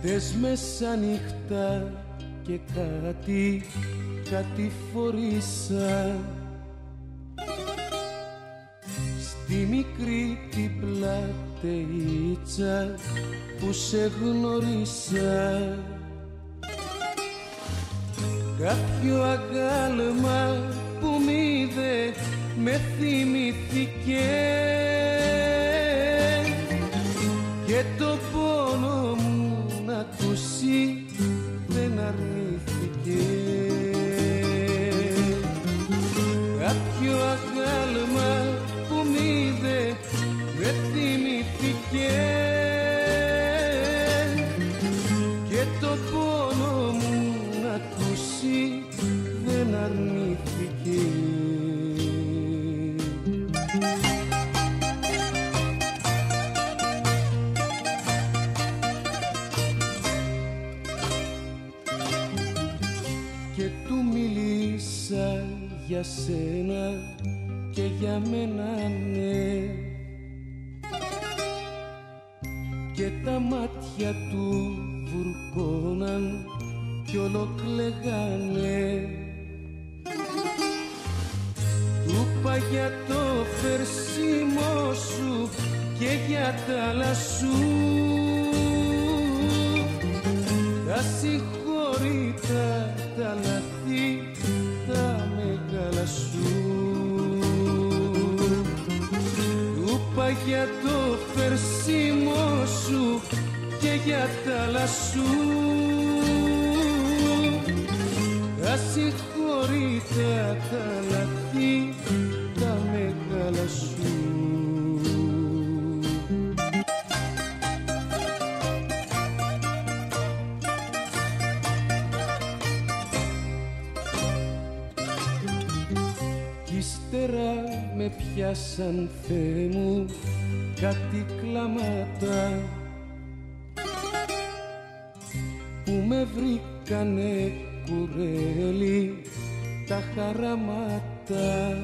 Χτες μεσάνυχτα και κάτι φορήσα στη μικρή την πλατεΐτσα που σε γνωρίσα. Κάποιο αγάλμα που μ' είδε με θυμήθηκε και το πόνο μου να ακούσει δεν αρνήθηκε. Κάποιο αγάλμα που μ' είδε με θυμήθηκε και το πόνο μου να ακούσει δεν αρνήθηκε. Και του μίλησα για σένα και για μένα ναι, και τα μάτια του βουρκώναν κι όλο κλαίγανε. Του είπα για το φερσίμο σου και για τα άλλα σου, τα συγχωρητά τα λαθή τα μεγάλα σου. Του είπα για το φερσίμο σου και για τα άλλα σου, τα συγχωρητά τα λαθή τα μεγάλα σου. Κι ύστερα με πιάσαν, Θεέ μου, κάτι κλάματα που με βρήκανε κουρέλι τα χαραμάτα.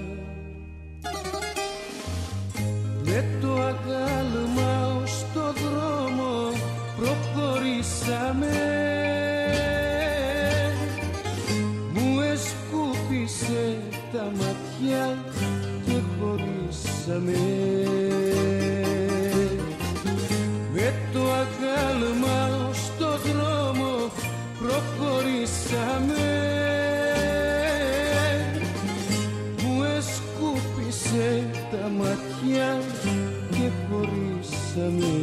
Με το αγάλμα ως το δρόμο προχωρήσαμε, μου εσκούπισε τα ματιά και χωρίσαμε. Με το αγάλμα ως το δρόμο προχωρήσαμε, μου εσκούπισε τα ματιά και χωρίσαμε.